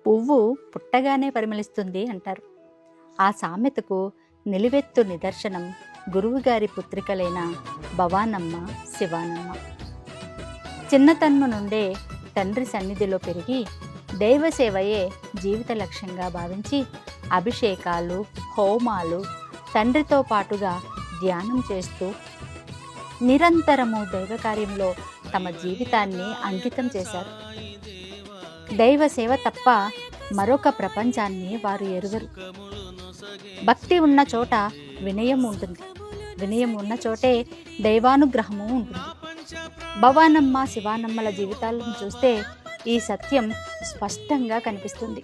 పువ్వు పుట్టగానే పరిమళిస్తుంది అంటారు. ఆ సామెతకు నిలువెత్తు నిదర్శనం గురువుగారి పుత్రికలైన భవానమ్మ, శివానమ్మ. చిన్నతన్మ నుండే తండ్రి సన్నిధిలో పెరిగి దైవసేవయే జీవిత లక్ష్యంగా భావించి అభిషేకాలు, హోమాలు, తండ్రితో పాటుగా ధ్యానం చేస్తూ నిరంతరము దైవకార్యంలో తమ జీవితాన్ని అంకితం చేశారు. దైవ సేవ తప్ప మరొక ప్రపంచాన్ని వారు ఎరుగరు. భక్తి ఉన్న చోట వినయం ఉంటుంది, వినయం ఉన్న చోటే దైవానుగ్రహము ఉంటుంది. భవానమ్మ, శివానమ్మల జీవితాలను చూస్తే ఈ సత్యం స్పష్టంగా కనిపిస్తుంది.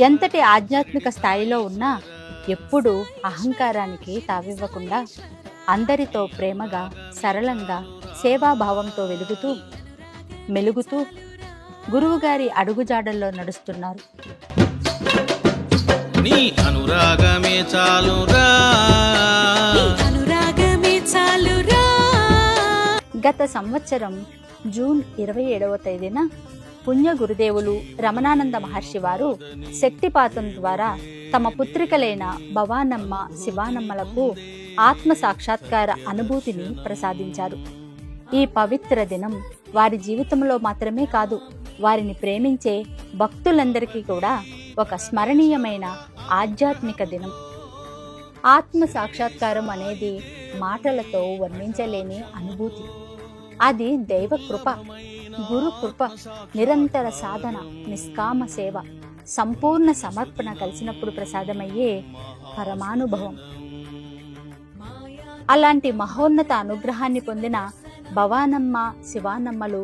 ఎంతటి ఆధ్యాత్మిక స్థాయిలో ఉన్నా ఎప్పుడూ అహంకారానికి తావివ్వకుండా అందరితో ప్రేమగా, సరళంగా, సేవాభావంతో మెలుగుతూ గురువుగారి అడుగుజాడల్లో నడుస్తున్నారు. నీ అనురాగమే చాలురా. గత సంవత్సరం జూన్ 27వ తేదీన పుణ్య గురుదేవులు రమణానంద మహర్షి వారు శక్తిపాతం ద్వారా తమ పుత్రికలైన భవానమ్మ, శివానమ్మలకు ఆత్మ సాక్షాత్కార అనుభూతిని ప్రసాదించారు. ఈ పవిత్ర దినం వారి జీవితంలో మాత్రమే కాదు, వారిని ప్రేమించే భక్తులందరికీ కూడా ఒక స్మరణీయమైన ఆధ్యాత్మిక దినం. ఆత్మ సాక్షాత్కారం అనేది మాటలతో వర్ణించలేని అనుభూతి. అది దైవ కృప, గురు కృప, నిరంతర సాధన, నిష్కామ సేవ, సంపూర్ణ సమర్పణ కలిసినప్పుడు ప్రసాదమయ్యే పరమానుభవం. అలాంటి మహోన్నత అనుగ్రహాన్ని పొందిన భవానమ్మ, శివానమ్మలు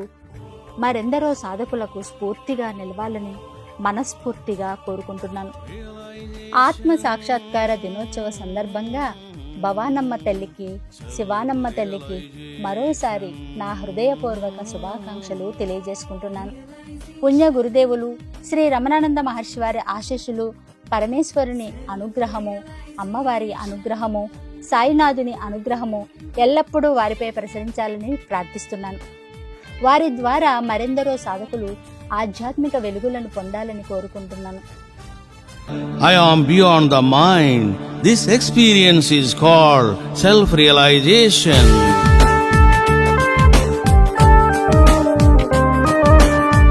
మరెందరో సాధకులకు స్ఫూర్తిగా నిలవాలని మనస్ఫూర్తిగా కోరుకుంటున్నాను. ఆత్మ సాక్షాత్కార దినోత్సవ సందర్భంగా భవానమ్మ తల్లికి, శివానమ్మ తల్లికి మరోసారి నా హృదయపూర్వక శుభాకాంక్షలు తెలియజేసుకుంటున్నాను. పుణ్య గురుదేవులు శ్రీ రమణానంద మహర్షి వారి ఆశీస్సులు, పరమేశ్వరుని అనుగ్రహము, అమ్మవారి అనుగ్రహము, సాయినాథుని అనుగ్రహము ఎల్లప్పుడూ వారిపై ప్రసరించాలని ప్రార్థిస్తున్నాను. వారి ద్వారా మరెందరో సాధకులు ఆధ్యాత్మిక వెలుగులను పొందాలని కోరుకుంటున్నాను. I am beyond the mind. This experience is called self-realization.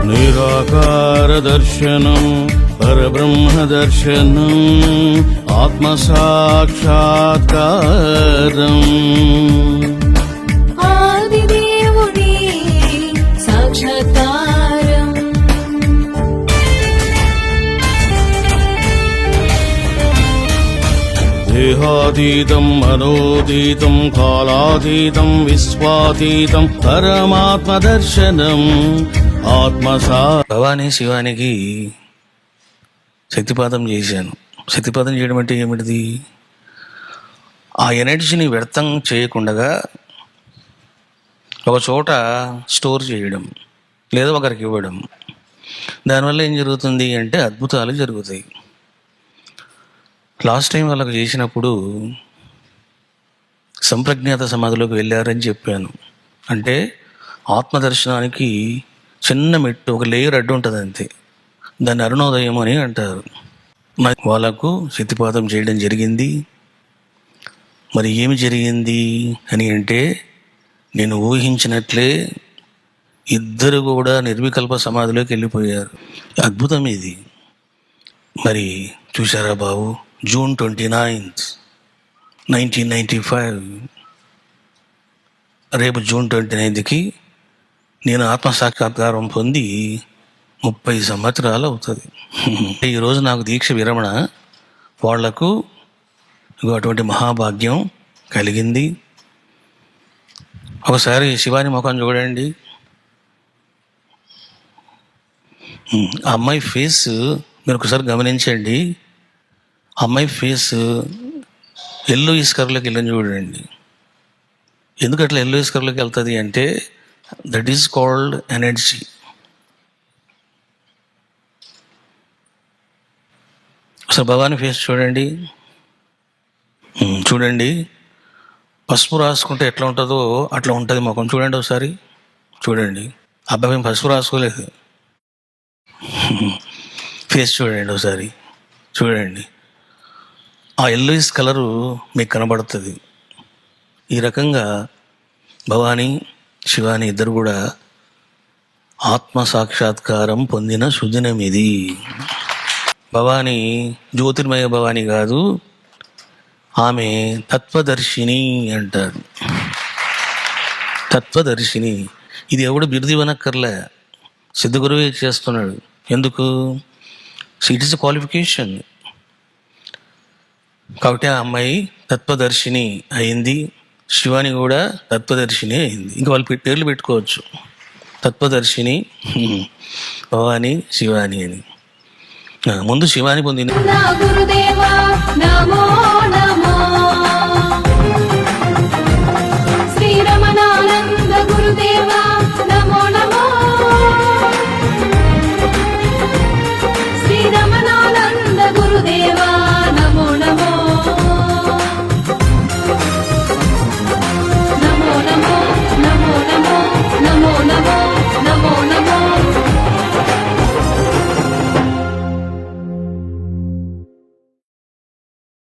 Nirakara darshanam, parabrahma darshanam, atma sakshatkaram. ఆదిదేవుని సాక్షాత్కారం. దేహాతీతం, మనోతీతం, కాలాతీతం, విశ్వాతీతం, పరమాత్మ దర్శనం, ఆత్మసా. భవానీ శివానికి శక్తిపాతం చేశాను. శక్తిపాతం చేయడం అంటే ఏమిటిది? ఆ ఎనర్జీని వ్యర్థం చేయకుండా ఒక చోట స్టోర్ చేయడం లేదా ఒకరికి ఇవ్వడం. దానివల్ల ఏం జరుగుతుంది అంటే అద్భుతాలు జరుగుతాయి. లాస్ట్ టైం వాళ్ళకి చేసినప్పుడు సంప్రజ్ఞాత సమాధిలోకి వెళ్ళారని చెప్పాను. అంటే ఆత్మదర్శనానికి చిన్న మెట్టు, ఒక లేయర్ అడ్డు ఉంటుంది అంతే. దాన్ని అరుణోదయం అని అంటారు. వాళ్ళకు శక్తిపాతం చేయడం జరిగింది. మరి ఏమి జరిగింది అని అంటే, నేను ఊహించినట్లే ఇద్దరు కూడా నిర్వికల్ప సమాధిలోకి వెళ్ళిపోయారు. అద్భుతం ఇది. మరి చూసారా బాబు, జూన్ 29, 1995, రేపు జూన్ 29కి నేను ఆత్మసాక్షాత్కారం పొంది 30 సంవత్సరాలు అవుతుంది. ఈరోజు నాకు దీక్ష విరమణ. వాళ్లకు అటువంటి మహాభాగ్యం కలిగింది. ఒకసారి శివాని ముఖం చూడండి. ఆ అమ్మాయి ఫేస్ మీరు ఒకసారి గమనించండి. అమ్మాయి ఫేస్ ఎల్లో ఇస్కర్లోకి వెళ్ళని చూడండి. ఎందుకు అట్లా ఎల్లో ఇస్కర్లోకి వెళ్తుంది అంటే, దట్ ఈస్ కాల్డ్ ఎనర్జీ. అసలు భవానీ ఫేస్ చూడండి. చూడండి, పసుపు రాసుకుంటే ఎట్లా ఉంటుందో అట్లా ఉంటుంది ముఖం. చూడండి ఒకసారి, చూడండి. అబ్బాయి పసుపు రాసుకోలేదు. ఫేస్ చూడండి ఒకసారి, చూడండి. ఆ ఎల్లోయిస్ కలరు మీకు కనబడుతుంది. ఈ రకంగా భవానీ, శివాని ఇద్దరు కూడా ఆత్మ సాక్షాత్కారం పొందిన సుదినం ఇది. భవానీ జ్యోతిర్మయ భవానీ కాదు, ఆమె తత్వదర్శిని అంటారు. తత్వదర్శిని. ఇది ఎవడు బిరుదు ఇవ్వనక్కర్లే, సిద్ధగురువే చేస్తున్నాడు. ఎందుకు? It is qualification. కాబట్టి ఆ అమ్మాయి తత్వదర్శిని అయింది, శివాని కూడా తత్వదర్శిని అయింది. ఇంకా వాళ్ళు పేర్లు పెట్టుకోవచ్చు, తత్వదర్శిని భవాని, శివాని అని. ముందు శివాని పొందిన నా గురుదేవా నమో నమో.